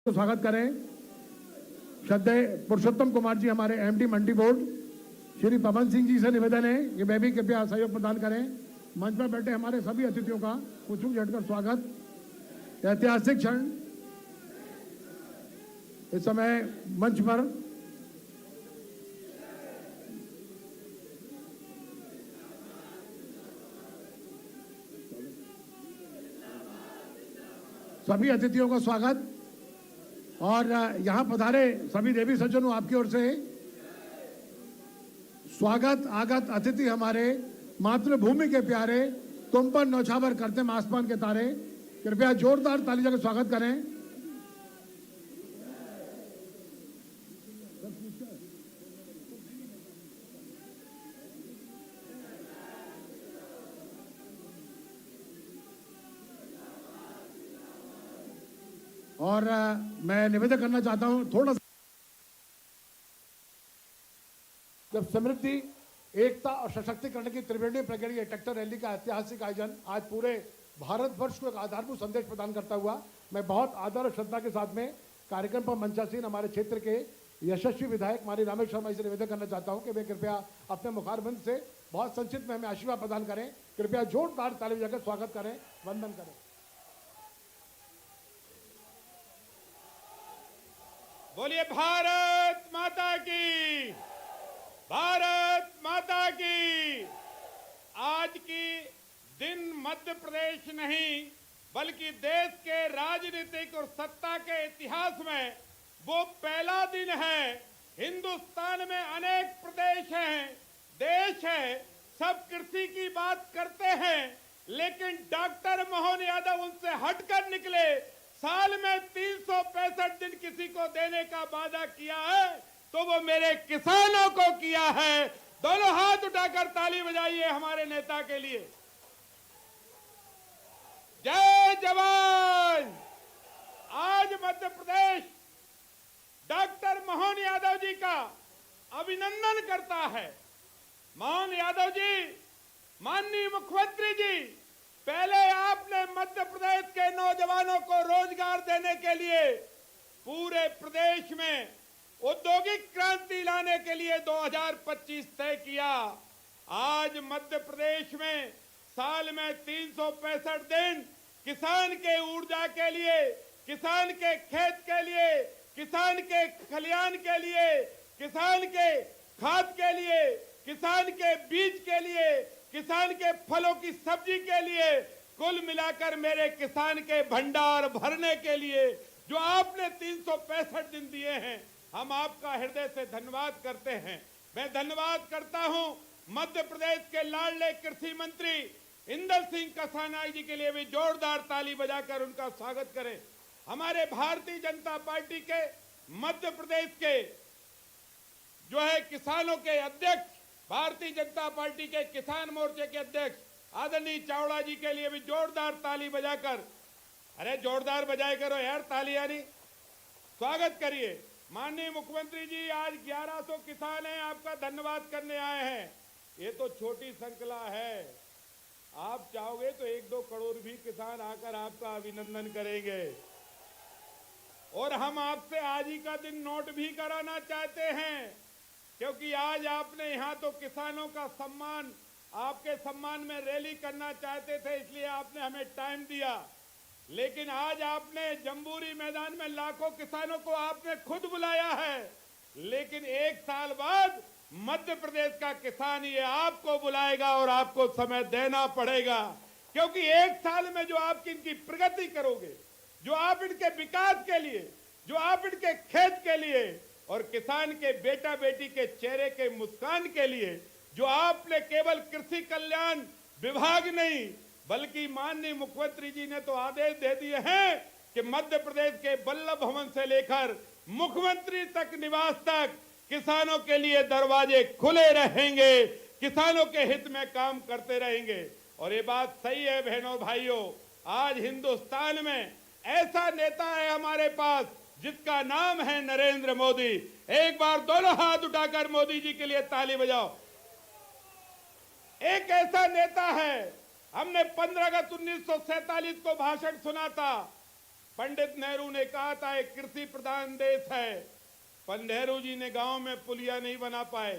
तो स्वागत करें श्रद्धेय पुरुषोत्तम कुमार जी, हमारे एमडी मंडी बोर्ड। श्री पवन सिंह जी से निवेदन है कि वे भी कृपया सहयोग प्रदान करें। मंच पर बैठे हमारे सभी अतिथियों का कुछ झटकर स्वागत। ऐतिहासिक क्षण इस समय मंच पर सभी अतिथियों का स्वागत। और यहाँ पधारे सभी देवी सज्जनों, आपकी ओर से स्वागत। आगत अतिथि हमारे मातृभूमि के प्यारे, तुम पर नौछावर करते हैं आसमान के तारे। कृपया जोरदार ताली देकर स्वागत करें। और मैं निवेदन करना चाहता हूं थोड़ा सा, जब समृद्धि, एकता और सशक्तिकरण की त्रिवेणी प्रक्रिया ट्रैक्टर रैली का ऐतिहासिक आयोजन आज पूरे भारतवर्ष को एक आधारभूत संदेश प्रदान करता हुआ, मैं बहुत आदर और श्रद्धा के साथ में कार्यक्रम पर मंचासीन हमारे क्षेत्र के यशस्वी विधायक माननीय रामेश्वर शर्मा जी से निवेदन करना चाहता हूं कि वे कृपया अपने मुखारबंद से बहुत संक्षिप्त में हमें आशीर्वाद प्रदान करें। कृपया जोरदार ताली बजाकर स्वागत करें, वंदन करें। बोलिए भारत माता की, भारत माता की। आज की दिन मध्य प्रदेश नहीं बल्कि देश के राजनीतिक और सत्ता के इतिहास में वो पहला दिन है। हिंदुस्तान में अनेक प्रदेश हैं, देश है, सब कृषि की बात करते हैं, लेकिन डॉक्टर मोहन यादव उनसे हटकर निकले। साल में 365 दिन किसी को देने का वादा किया है तो वो मेरे किसानों को किया है। दोनों हाथ उठाकर ताली बजाइए हमारे नेता के लिए। जय जवान। आज मध्य प्रदेश डॉक्टर मोहन यादव जी का अभिनंदन करता है। मोहन यादव जी, माननीय मुख्यमंत्री जी, पहले आपने मध्य प्रदेश के नौजवानों को रोजगार देने के लिए पूरे प्रदेश में औद्योगिक क्रांति लाने के लिए 2025 तय किया। आज मध्य प्रदेश में साल में 365 दिन किसान के ऊर्जा के लिए, किसान के खेत के लिए, किसान के खलिहान के लिए, किसान के खाद के लिए, किसान के बीज के लिए, किसान के फलों की सब्जी के लिए, कुल मिलाकर मेरे किसान के भंडार भरने के लिए जो आपने 365 दिन दिए हैं, हम आपका हृदय से धन्यवाद करते हैं। मैं धन्यवाद करता हूं मध्य प्रदेश के लाडले कृषि मंत्री इंदल सिंह कसानाई जी के लिए भी जोरदार ताली बजाकर उनका स्वागत करें। हमारे भारतीय जनता पार्टी के मध्य प्रदेश के जो है किसानों के अध्यक्ष, भारतीय जनता पार्टी के किसान मोर्चे के अध्यक्ष आदरणीय चावड़ा जी के लिए भी जोरदार ताली बजाकर, अरे जोरदार बजाए करो यार ताली, यानी स्वागत करिए। माननीय मुख्यमंत्री जी, आज 1100 किसान हैं, आपका धन्यवाद करने आए हैं। ये तो छोटी श्रृंखला है, आप चाहोगे तो 1-2 करोड़ भी किसान आकर आपका अभिनंदन करेंगे। और हम आपसे आज ही का दिन नोट भी कराना चाहते हैं, क्योंकि आज आपने यहाँ तो किसानों का सम्मान, आपके सम्मान में रैली करना चाहते थे, इसलिए आपने हमें टाइम दिया। लेकिन आज आपने जम्बूरी मैदान में लाखों किसानों को आपने खुद बुलाया है, लेकिन 1 साल बाद मध्य प्रदेश का किसान ये आपको बुलाएगा और आपको समय देना पड़ेगा। क्योंकि 1 साल में जो आप इनकी प्रगति करोगे, जो आप इनके विकास के लिए, जो आप इनके खेत के लिए और किसान के बेटा बेटी के चेहरे के मुस्कान के लिए जो आपने केवल कृषि कल्याण विभाग नहीं बल्कि माननीय मुख्यमंत्री जी ने तो आदेश दे दिए हैं कि मध्य प्रदेश के बल्लभ भवन से लेकर मुख्यमंत्री तक निवास तक किसानों के लिए दरवाजे खुले रहेंगे, किसानों के हित में काम करते रहेंगे। और ये बात सही है बहनों भाइयों, आज हिंदुस्तान में ऐसा नेता है हमारे पास जिसका नाम है नरेंद्र मोदी। एक बार दोनों हाथ उठाकर मोदी जी के लिए ताली बजाओ। एक ऐसा नेता है, हमने 15 अगस्त 1947 को भाषण सुना था, पंडित नेहरू ने कहा था एक कृषि प्रधान देश है, पर नेहरू जी ने गांव में पुलिया नहीं बना पाए।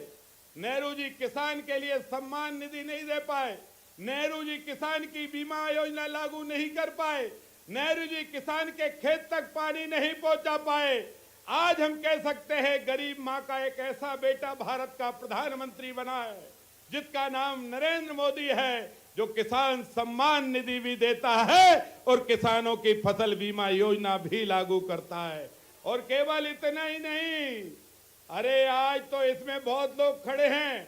नेहरू जी किसान के लिए सम्मान निधि नहीं दे पाए। नेहरू जी किसान की बीमा योजना लागू नहीं कर पाए। नेहरू जी किसान के खेत तक पानी नहीं पहुंचा पाए। आज हम कह सकते हैं गरीब मां का एक ऐसा बेटा भारत का प्रधानमंत्री बना है जिसका नाम नरेंद्र मोदी है, जो किसान सम्मान निधि भी देता है और किसानों की फसल बीमा योजना भी लागू करता है। और केवल इतना ही नहीं, अरे आज तो इसमें बहुत लोग खड़े हैं,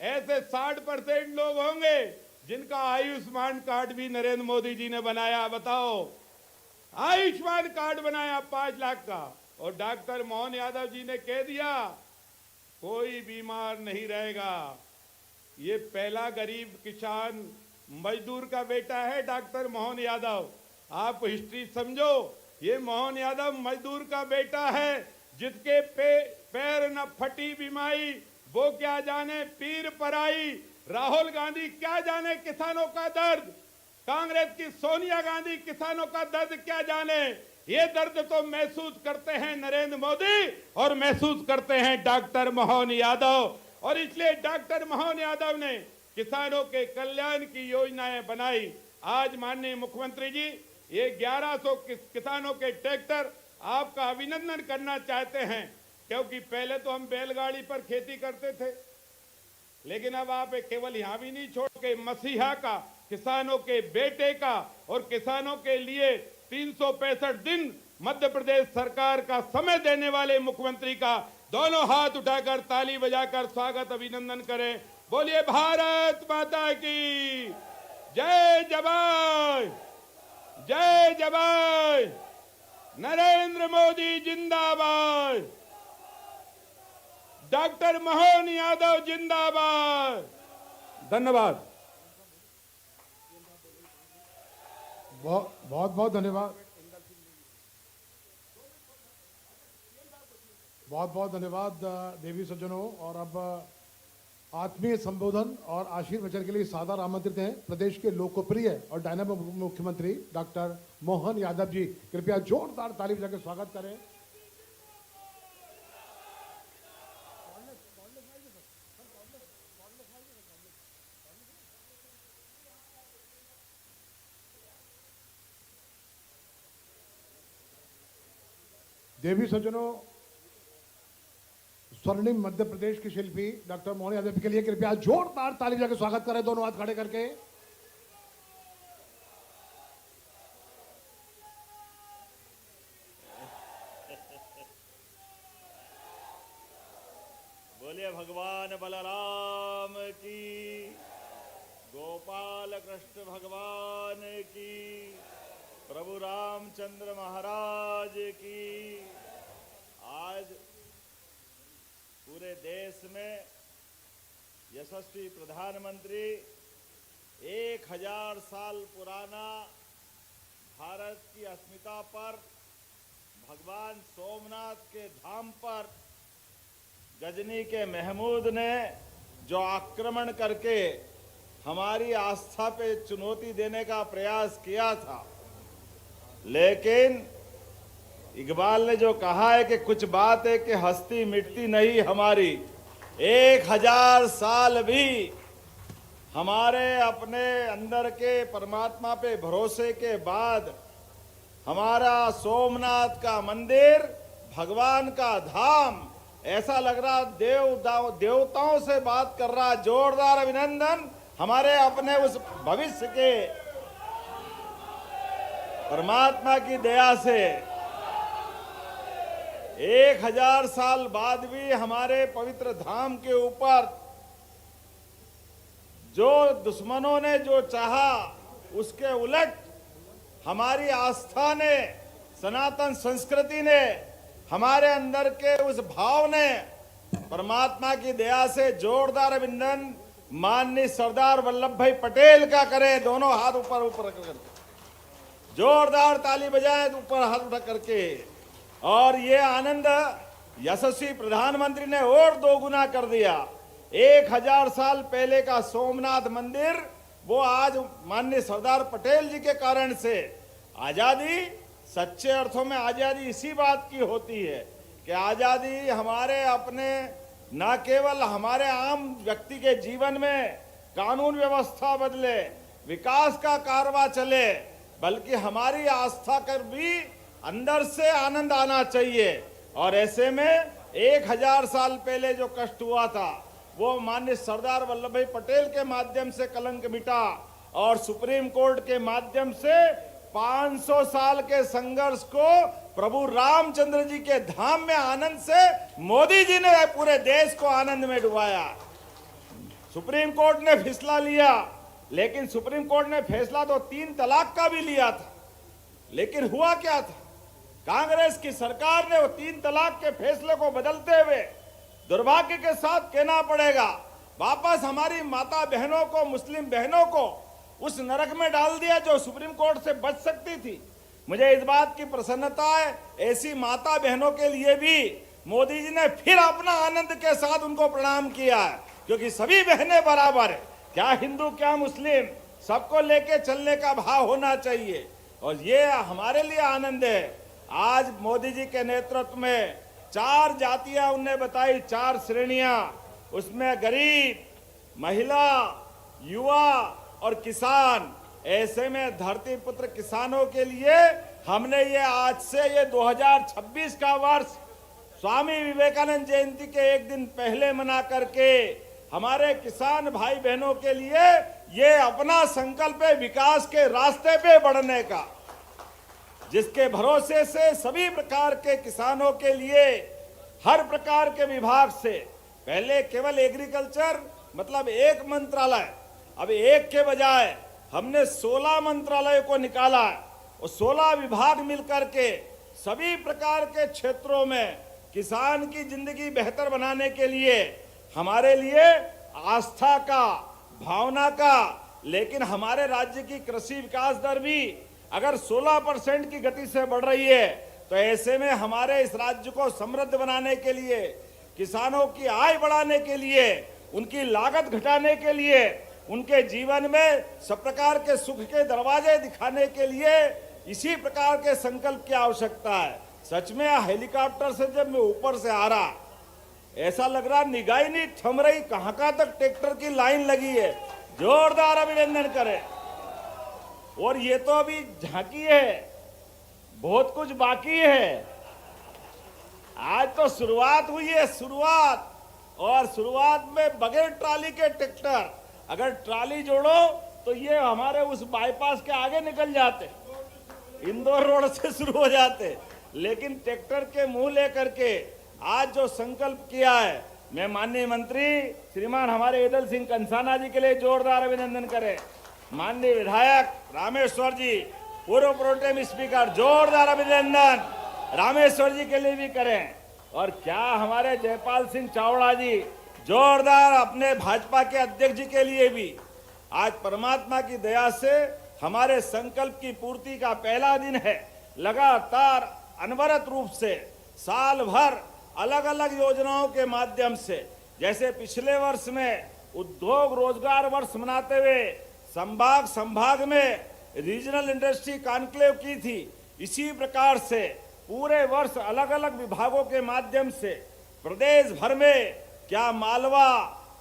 ऐसे 60% लोग होंगे जिनका आयुष्मान कार्ड भी नरेंद्र मोदी जी ने बनाया। बताओ, आयुष्मान कार्ड बनाया 5 लाख का, और डॉक्टर मोहन यादव जी ने कह दिया कोई बीमार नहीं रहेगा। ये पहला गरीब किसान मजदूर का बेटा है डॉक्टर मोहन यादव। आप हिस्ट्री समझो, ये मोहन यादव मजदूर का बेटा है जिसके पैर न फटी बीमाई, वो क्या जाने पीर पराई। राहुल गांधी क्या जाने किसानों का दर्द, कांग्रेस की सोनिया गांधी किसानों का दर्द क्या जाने। ये दर्द तो महसूस करते हैं नरेंद्र मोदी और महसूस करते हैं डॉक्टर मोहन यादव। और इसलिए डॉक्टर मोहन यादव ने किसानों के कल्याण की योजनाएं बनाई। आज माननीय मुख्यमंत्री जी, ये 1100 किसानों के ट्रैक्टर आपका अभिनंदन करना चाहते हैं, क्योंकि पहले तो हम बैलगाड़ी पर खेती करते थे, लेकिन अब आप केवल यहां भी नहीं छोड़ के मसीहा का, किसानों के बेटे का और किसानों के लिए 365 दिन मध्य प्रदेश सरकार का समय देने वाले मुख्यमंत्री का दोनों हाथ उठाकर ताली बजाकर स्वागत अभिनंदन करें। बोलिए भारत माता की जय जवान, जय जवान, नरेंद्र मोदी जिंदाबाद, डॉक्टर मोहन यादव जिंदाबाद। धन्यवाद। बहुत बहुत धन्यवाद, बहुत बहुत धन्यवाद देवी सज्जनों। और अब आत्मीय संबोधन और आशीर्वचन के लिए सादर आमंत्रित हैं प्रदेश के लोकप्रिय और डायनामिक मुख्यमंत्री डॉक्टर मोहन यादव जी। कृपया जोरदार ताली बजाकर स्वागत करें। देवी सज्जनों, स्वर्णिम मध्य प्रदेश के शिल्पी डॉक्टर मोहन यादव के लिए कृपया जोरदार ताली बजाकर स्वागत करें, दोनों हाथ खड़े करके। बोलिए भगवान बलराम की, गोपाल कृष्ण भगवान की, प्रभु रामचंद्र महाराज की। आज पूरे देश में यशस्वी प्रधानमंत्री 1000 साल पुराना भारत की अस्मिता पर, भगवान सोमनाथ के धाम पर गजनी के महमूद ने जो आक्रमण करके हमारी आस्था पे चुनौती देने का प्रयास किया था, लेकिन इकबाल ने जो कहा है कि कुछ बात है कि हस्ती मिटती नहीं हमारी। 1000 साल भी हमारे अपने अंदर के परमात्मा पे भरोसे के बाद हमारा सोमनाथ का मंदिर, भगवान का धाम, ऐसा लग रहा देवताओं से बात कर रहा। जोरदार अभिनंदन हमारे अपने उस भविष्य के परमात्मा की दया से 1000 साल बाद भी हमारे पवित्र धाम के ऊपर जो दुश्मनों ने जो चाहा उसके उलट हमारी आस्था ने, सनातन संस्कृति ने, हमारे अंदर के उस भाव ने परमात्मा की दया से जोरदार अभिनंदन माननीय सरदार वल्लभ भाई पटेल का करें। दोनों हाथ ऊपर ऊपर करके जोरदार ताली बजाएं, ऊपर हाथ उठा करके। और ये आनंद यशस्वी प्रधानमंत्री ने और दोगुना कर दिया। 1000 साल पहले का सोमनाथ मंदिर वो आज माननीय सरदार पटेल जी के कारण से आजादी सच्चे अर्थों में आजादी इसी बात की होती है कि आजादी हमारे अपने, न केवल हमारे आम व्यक्ति के जीवन में कानून व्यवस्था बदले, विकास का कारवां चले, बल्कि हमारी आस्था कर भी अंदर से आनंद आना चाहिए। और ऐसे में 1000 साल पहले जो कष्ट हुआ था वो माननीय सरदार वल्लभ भाई पटेल के माध्यम से कलंक मिटा और सुप्रीम कोर्ट के माध्यम से 500 साल के संघर्ष को प्रभु रामचंद्र जी के धाम में आनंद से मोदी जी ने पूरे देश को आनंद में डुबाया। सुप्रीम कोर्ट ने फैसला लिया, लेकिन सुप्रीम कोर्ट ने फैसला तो 3 तलाक का भी लिया था, लेकिन हुआ क्या था? कांग्रेस की सरकार ने वो 3 तलाक के फैसले को बदलते हुए दुर्भाग्य के साथ कहना पड़ेगा वापस हमारी माता बहनों को, मुस्लिम बहनों को उस नरक में डाल दिया जो सुप्रीम कोर्ट से बच सकती थी। मुझे इस बात की प्रसन्नता है, ऐसी माता बहनों के लिए भी मोदी जी ने फिर अपना आनंद के साथ उनको प्रणाम किया है, क्योंकि सभी बहनें बराबर है, क्या हिंदू क्या मुस्लिम, सबको लेके चलने का भाव होना चाहिए। और ये हमारे लिए आनंद है। आज मोदी जी के नेतृत्व में 4 जातियां उनने बताई, 4 श्रेणियां, उसमें गरीब, महिला, युवा और किसान। ऐसे में धरती पुत्र किसानों के लिए हमने ये आज से ये 2026 का वर्ष स्वामी विवेकानंद जयंती के एक दिन पहले मना करके हमारे किसान भाई बहनों के लिए ये अपना संकल्प है विकास के रास्ते पे बढ़ने का, जिसके भरोसे से सभी प्रकार के किसानों के लिए हर प्रकार के विभाग से, पहले केवल एग्रीकल्चर मतलब एक मंत्रालय, अब एक के बजाय हमने 16 मंत्रालय को निकाला है और 16 विभाग मिलकर के सभी प्रकार के क्षेत्रों में किसान की जिंदगी बेहतर बनाने के लिए, हमारे लिए आस्था का, भावना का, लेकिन हमारे राज्य की कृषि विकास दर भी अगर 16% की गति से बढ़ रही है, तो ऐसे में हमारे इस राज्य को समृद्ध बनाने के लिए, किसानों की आय बढ़ाने के लिए, उनकी लागत घटाने के लिए, उनके जीवन में सब प्रकार के सुख के दरवाजे दिखाने के लिए इसी प्रकार के संकल्प की आवश्यकता है। सच में हेलीकॉप्टर से जब मैं ऊपर से आ रहा, ऐसा लग रहा निगाह ही नहीं थम रही, कहां तक ट्रैक्टर की लाइन लगी है। जोरदार अभिनंदन करें। और ये तो अभी झांकी है, बहुत कुछ बाकी है। आज तो शुरुआत हुई है, शुरुआत, और शुरुआत में बगैर ट्राली के ट्रैक्टर, अगर ट्राली जोड़ो तो ये हमारे उस बाईपास के आगे निकल जाते, इंदौर रोड से शुरू हो जाते, लेकिन ट्रैक्टर के मुंह लेकर के आज जो संकल्प किया है, मैं माननीय मंत्री श्रीमान हमारे ईदल सिंह कंसाना जी के लिए जोरदार अभिनंदन करें। माननीय विधायक रामेश्वर जी, पूर्व प्रोटेम स्पीकर, जोरदार अभिनंदन रामेश्वर जी के लिए भी करें। और क्या हमारे जयपाल सिंह चावड़ा जी, जोरदार अपने भाजपा के अध्यक्ष जी के लिए भी। आज परमात्मा की दया से हमारे संकल्प की पूर्ति का पहला दिन है। लगातार अनवरत रूप से साल भर अलग अलग योजनाओं के माध्यम से, जैसे पिछले वर्ष में उद्योग रोजगार वर्ष मनाते हुए संभाग में रीजनल इंडस्ट्री कॉन्क्लेव की थी, इसी प्रकार से पूरे वर्ष अलग अलग विभागों के माध्यम से प्रदेश भर में, क्या मालवा,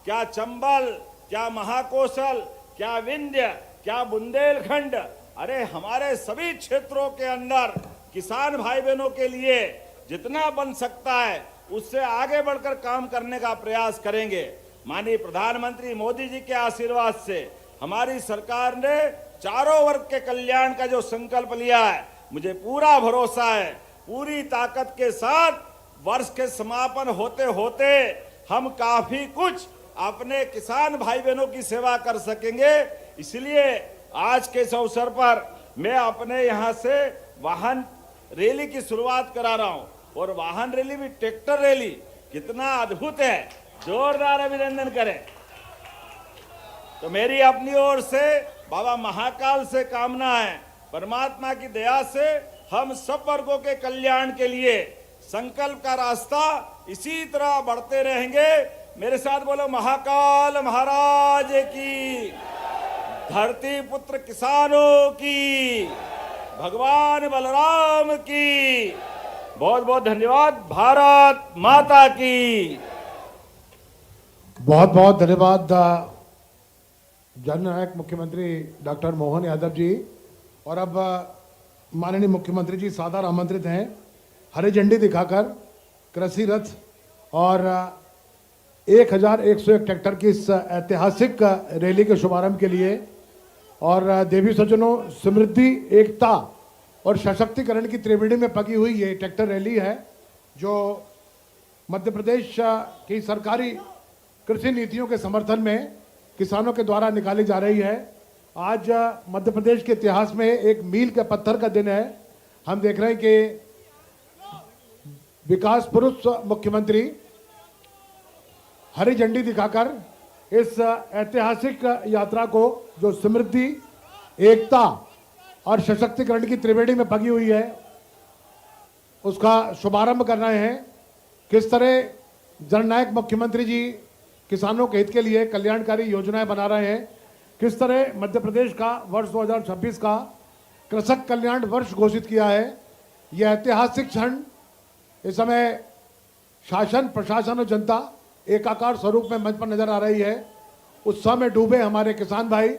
क्या चंबल, क्या महाकौशल, क्या विंध्य, क्या बुंदेलखंड, अरे हमारे सभी क्षेत्रों के अंदर किसान भाई बहनों के लिए जितना बन सकता है उससे आगे बढ़कर काम करने का प्रयास करेंगे। माननीय प्रधानमंत्री मोदी जी के आशीर्वाद से हमारी सरकार ने चारों वर्ग के कल्याण का जो संकल्प लिया है, मुझे पूरा भरोसा है पूरी ताकत के साथ वर्ष के समापन होते होते हम काफी कुछ अपने किसान भाई बहनों की सेवा कर सकेंगे। इसलिए आज के इस अवसर पर मैं अपने यहाँ से वाहन रैली की शुरुआत करा रहा हूँ, और वाहन रैली भी ट्रैक्टर रैली, कितना अद्भुत है, जोरदार अभिनंदन करें। तो मेरी अपनी ओर से बाबा महाकाल से कामना है, परमात्मा की दया से हम सब वर्गों के कल्याण के लिए संकल्प का रास्ता इसी तरह बढ़ते रहेंगे। मेरे साथ बोलो महाकाल महाराज की, धरती पुत्र किसानों की, भगवान बलराम की। बहुत बहुत धन्यवाद। भारत माता की। बहुत बहुत धन्यवाद जननायक मुख्यमंत्री डॉक्टर मोहन यादव जी। और अब माननीय मुख्यमंत्री जी सादर आमंत्रित हैं हरी झंडी दिखाकर कृषि रथ और 1101 ट्रैक्टर की इस ऐतिहासिक रैली के शुभारंभ के लिए। और देवी सज्जनों, समृद्धि, एकता और सशक्तिकरण की त्रिवेणी में पकी हुई ये ट्रैक्टर रैली है जो मध्य प्रदेश की सरकारी कृषि नीतियों के समर्थन में किसानों के द्वारा निकाली जा रही है। आज मध्य प्रदेश के इतिहास में एक मील के पत्थर का दिन है। हम देख रहे हैं कि विकास पुरुष मुख्यमंत्री हरी झंडी दिखाकर इस ऐतिहासिक यात्रा को, जो समृद्धि, एकता और सशक्तिकरण की त्रिवेणी में पकी हुई है, उसका शुभारंभ कर रहे हैं। किस तरह जननायक मुख्यमंत्री जी किसानों के हित के लिए कल्याणकारी योजनाएं बना रहे हैं, किस तरह मध्य प्रदेश का वर्ष 2026 का कृषक कल्याण वर्ष घोषित किया है। यह ऐतिहासिक क्षण इस समय शासन, प्रशासन और जनता एकाकार स्वरूप में मंच पर नजर आ रही है। उत्साह में डूबे हमारे किसान भाई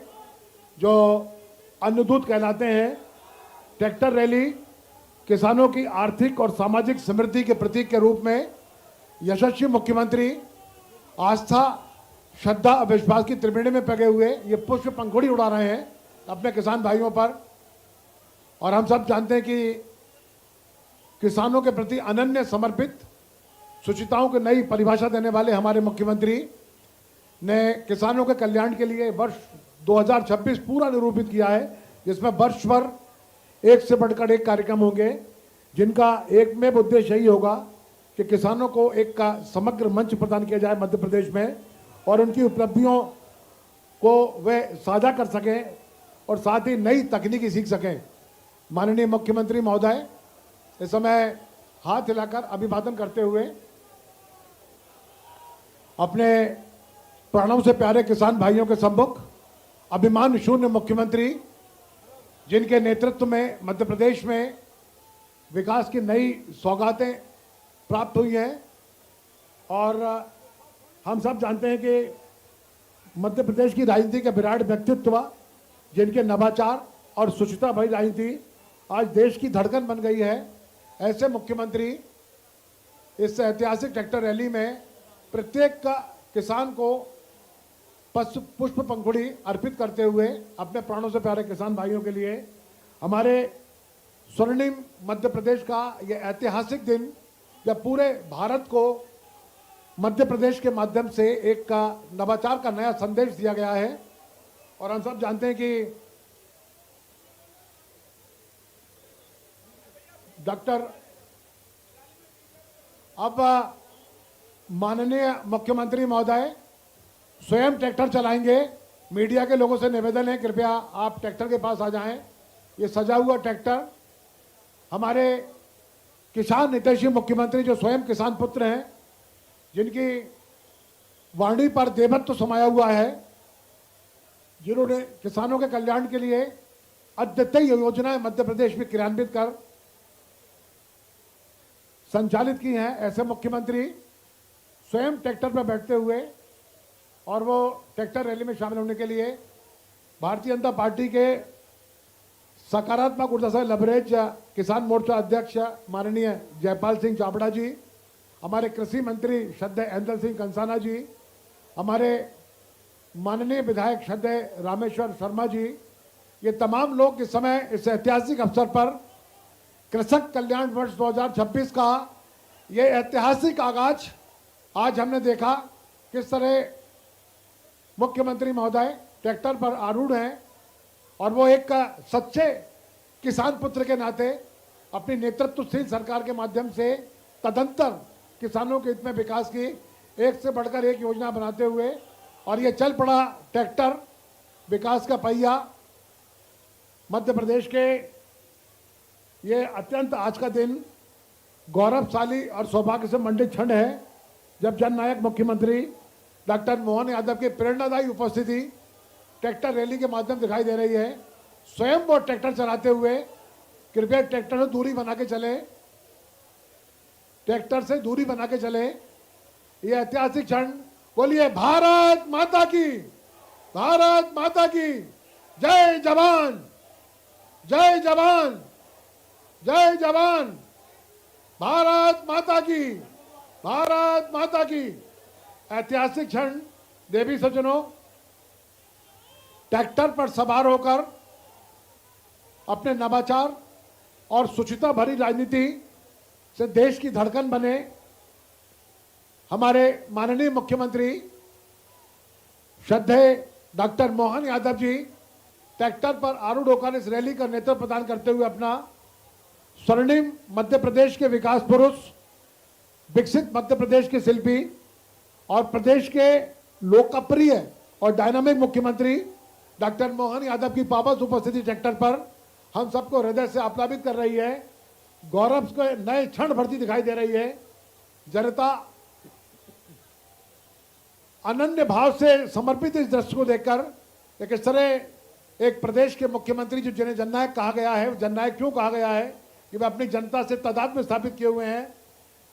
जो अन्नदूत कहलाते हैं। ट्रैक्टर रैली किसानों की आर्थिक और सामाजिक समृद्धि के प्रतीक के रूप में यशस्वी मुख्यमंत्री आस्था, श्रद्धा और विश्वास की त्रिवेणी में पगे हुए ये पुष्प पंखुड़ी उड़ा रहे हैं अपने किसान भाइयों पर। और हम सब जानते हैं कि किसानों के प्रति अनन्य समर्पित, शुचिताओं की नई परिभाषा देने वाले हमारे मुख्यमंत्री ने किसानों के कल्याण के लिए वर्ष 2026 पूरा निरूपित किया है, जिसमें वर्ष भर एक से बढ़कर एक कार्यक्रम होंगे, जिनका एकमेव उद्देश्य यही होगा कि किसानों को एक का समग्र मंच प्रदान किया जाए मध्य प्रदेश में और उनकी उपलब्धियों को वे साझा कर सकें और साथ ही नई तकनीकी सीख सकें। माननीय मुख्यमंत्री महोदय इस समय हाथ हिलाकर अभिवादन करते हुए अपने प्राणों से प्यारे किसान भाइयों के सम्मुख अभिमान शून्य मुख्यमंत्री, जिनके नेतृत्व में मध्य प्रदेश में विकास की नई सौगातें प्राप्त हुई हैं। और हम सब जानते हैं कि मध्य प्रदेश की राजनीति के विराट व्यक्तित्व, जिनके नवाचार और शुचिता भरी राजनीति आज देश की धड़कन बन गई है, ऐसे मुख्यमंत्री इस ऐतिहासिक ट्रैक्टर रैली में प्रत्येक किसान को पुष्प पंखुड़ी अर्पित करते हुए अपने प्राणों से प्यारे किसान भाइयों के लिए हमारे स्वर्णिम मध्य प्रदेश का ये ऐतिहासिक दिन, जब पूरे भारत को मध्य प्रदेश के माध्यम से एक नवाचार का नया संदेश दिया गया है। और हम सब जानते हैं कि डॉक्टर अब माननीय मुख्यमंत्री महोदय स्वयं ट्रैक्टर चलाएंगे। मीडिया के लोगों से निवेदन है, कृपया आप ट्रैक्टर के पास आ जाएं। ये सजा हुआ ट्रैक्टर हमारे किसान हितैषी मुख्यमंत्री, जो स्वयं किसान पुत्र हैं, जिनकी वाणी पर देवत्व समाया हुआ है, जिन्होंने किसानों के कल्याण के लिए अद्वितीय योजनाएं मध्य प्रदेश में क्रियान्वित कर संचालित की हैं, ऐसे मुख्यमंत्री स्वयं ट्रैक्टर पर बैठते हुए और वो ट्रैक्टर रैली में शामिल होने के लिए भारतीय जनता पार्टी के सकारात्मक ऊर्जा से लबरेज किसान मोर्चा अध्यक्ष माननीय जयपाल सिंह चावड़ा जी, हमारे कृषि मंत्री श्रद्धेय इंदल सिंह कंसाना जी, हमारे माननीय विधायक श्रद्धेय रामेश्वर शर्मा जी, ये तमाम लोग इस समय इस ऐतिहासिक अवसर पर कृषक कल्याण वर्ष 2026 का ये ऐतिहासिक आगाज आज हमने देखा। किस तरह मुख्यमंत्री महोदय ट्रैक्टर पर आरूढ़ हैं और वो एक सच्चे किसान पुत्र के नाते अपनी नेतृत्वशील सरकार के माध्यम से तदंतर किसानों के हित में विकास की एक से बढ़कर एक योजना बनाते हुए, और ये चल पड़ा ट्रैक्टर विकास का पहिया मध्य प्रदेश के। ये अत्यंत आज का दिन गौरवशाली और सौभाग्य से मंडित क्षण है, जब जननायक मुख्यमंत्री डॉक्टर मोहन यादव की प्रेरणादायी उपस्थिति ट्रैक्टर रैली के माध्यम दिखाई दे रही है। स्वयं वो ट्रैक्टर चलाते हुए कृपया ट्रैक्टर से दूरी बना के चले, ट्रैक्टर से दूरी बना के चले। ये ऐतिहासिक क्षण। बोलिए भारत माता की, भारत माता की जय जवान, जय जवान, जय जवान, भारत माता की, भारत माता की। ऐतिहासिक क्षण। देवी सज्जनों, ट्रैक्टर पर सवार होकर अपने नवाचार और शुचिता भरी राजनीति से देश की धड़कन बने हमारे माननीय मुख्यमंत्री श्रद्धेय doctor Mohan Yadav G tractor पर आरूढ़ होकर इस रैली का नेतृत्व प्रदान करते हुए अपना स्वर्णिम मध्य प्रदेश के विकास पुरुष, विकसित मध्य प्रदेश के शिल्पी और प्रदेश के लोकप्रिय और डायनामिक मुख्यमंत्री डॉक्टर मोहन यादव की पावस उपस्थिति ट्रैक्टर पर हम सबको हृदय से आप्लावित कर रही है। गौरव के नए क्षण भरती दिखाई दे रही है। जनता अनन्य भाव से समर्पित इस दृश्य को देखकर इस तरह एक प्रदेश के मुख्यमंत्री जो जिन्हें जननायक कहा गया है, जननायक क्यों कहा गया है कि वे अपनी जनता से तादाद में स्थापित किए हुए हैं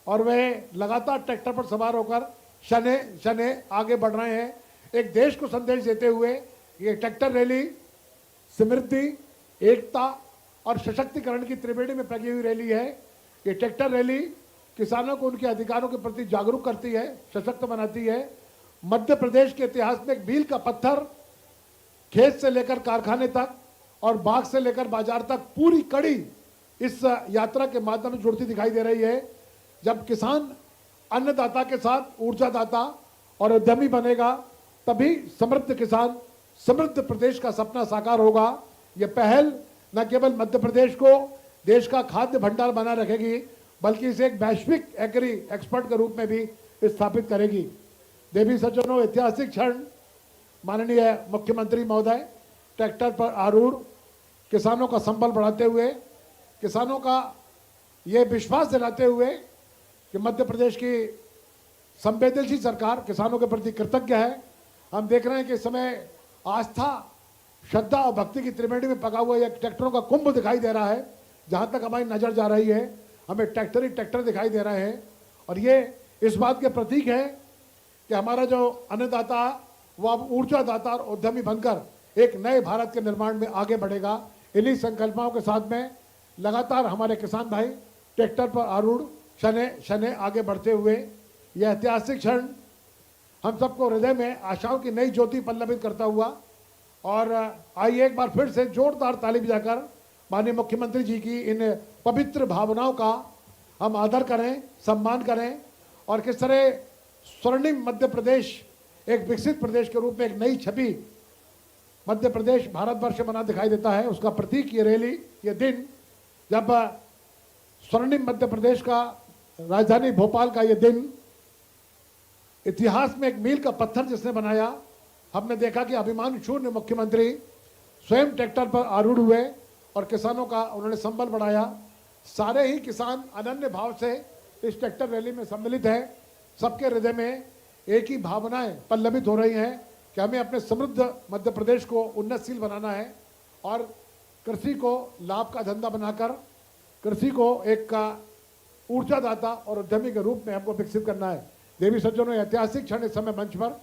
और वे लगातार ट्रैक्टर पर सवार होकर शने शने आगे बढ़ रहे हैं, एक देश को संदेश देते हुए ये ट्रैक्टर रैली समृद्धि, एकता और सशक्तिकरण की त्रिवेणी में पगी हुई रैली है। ये ट्रैक्टर रैली किसानों को उनके अधिकारों के प्रति जागरूक करती है, सशक्त बनाती है। मध्य प्रदेश के इतिहास में एक मील का पत्थर, खेत से लेकर कारखाने तक और बाग से लेकर बाजार तक पूरी कड़ी इस यात्रा के माध्यम से जुड़ती दिखाई दे रही है। जब किसान अन्नदाता के साथ ऊर्जादाता और उद्यमी बनेगा तभी समृद्ध किसान, समृद्ध प्रदेश का सपना साकार होगा। यह पहल न केवल मध्य प्रदेश को देश का खाद्य भंडार बना रखेगी बल्कि इसे एक वैश्विक एग्री एक्सपर्ट के रूप में भी स्थापित करेगी। देवी सज्जनों, ऐतिहासिक क्षण। माननीय मुख्यमंत्री महोदय ट्रैक्टर पर आरूढ़ किसानों का संबल बढ़ाते हुए, किसानों का ये विश्वास दिलाते हुए कि मध्य प्रदेश की संवेदनशील सरकार किसानों के प्रति कृतज्ञ है। हम देख रहे हैं कि इस समय आस्था, श्रद्धा और भक्ति की त्रिवेणी में पका हुआ एक ट्रैक्टरों का कुंभ दिखाई दे रहा है। जहां तक हमारी नजर जा रही है हमें ट्रैक्टर ही ट्रैक्टर दिखाई दे रहे हैं और ये इस बात के प्रतीक है कि हमारा जो अन्नदाता वो अब ऊर्जादाता और उद्यमी बनकर एक नए भारत के निर्माण में आगे बढ़ेगा। इन्हीं संकल्पों के साथ में लगातार हमारे किसान भाई ट्रैक्टर पर आरूढ़ शने शने आगे बढ़ते हुए यह ऐतिहासिक क्षण हम सबको हृदय में आशाओं की नई ज्योति पल्लवित करता हुआ। और आइए एक बार फिर से जोरदार ताली बजाकर माननीय मुख्यमंत्री जी की इन पवित्र भावनाओं का हम आदर करें, सम्मान करें और किस तरह स्वर्णिम मध्य प्रदेश एक विकसित प्रदेश के रूप में एक नई छवि मध्य प्रदेश भारतवर्ष बना दिखाई देता है। उसका प्रतीक ये रैली, ये दिन जब स्वर्णिम मध्य प्रदेश का राजधानी भोपाल का ये दिन इतिहास में एक मील का पत्थर जिसने बनाया। हमने देखा कि अभिमान शून्य मुख्यमंत्री स्वयं ट्रैक्टर पर आरूढ़ हुए और किसानों का उन्होंने संबल बढ़ाया। सारे ही किसान अनन्य भाव से इस ट्रैक्टर रैली में सम्मिलित हैं। सबके हृदय में एक ही भावनाएं पल्लवित हो रही हैं कि हमें अपने समृद्ध मध्य प्रदेश को उन्नतशील बनाना है और कृषि को लाभ का धंधा बनाकर कृषि को एक ऊर्जादाता और उद्यमी के रूप में हमको विकसित करना है। देवी सज्जनों, ऐतिहासिक क्षण इस समय मंच पर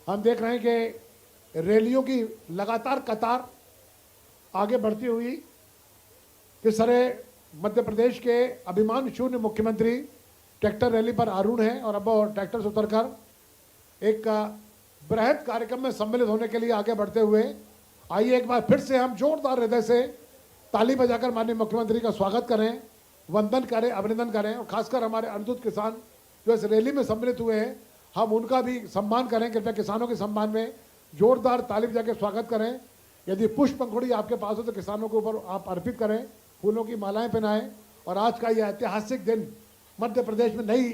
हम देख रहे हैं कि रैलियों की लगातार कतार आगे बढ़ती हुई किस तरह मध्य प्रदेश के अभिमान शून्य मुख्यमंत्री ट्रैक्टर रैली पर आरूढ़ हैं और अब वो ट्रैक्टर से उतरकर एक बृहद कार्यक्रम में सम्मिलित होने के लिए आगे बढ़ते हुए आइए एक बार फिर से हम जोरदार हृदय से ताली बजाकर माननीय मुख्यमंत्री का स्वागत करें, वंदन करें, अभिनंदन करें और खासकर हमारे अनुसूचित किसान जो इस रैली में सम्मिलित हुए हैं हम उनका भी सम्मान करें। कृपया किसानों के सम्मान में जोरदार ताली बजा के स्वागत करें। यदि पुष्प पंखुड़ी आपके पास हो तो किसानों के ऊपर आप अर्पित करें, फूलों की मालाएं पहनाएं और आज का यह ऐतिहासिक दिन मध्य प्रदेश में नई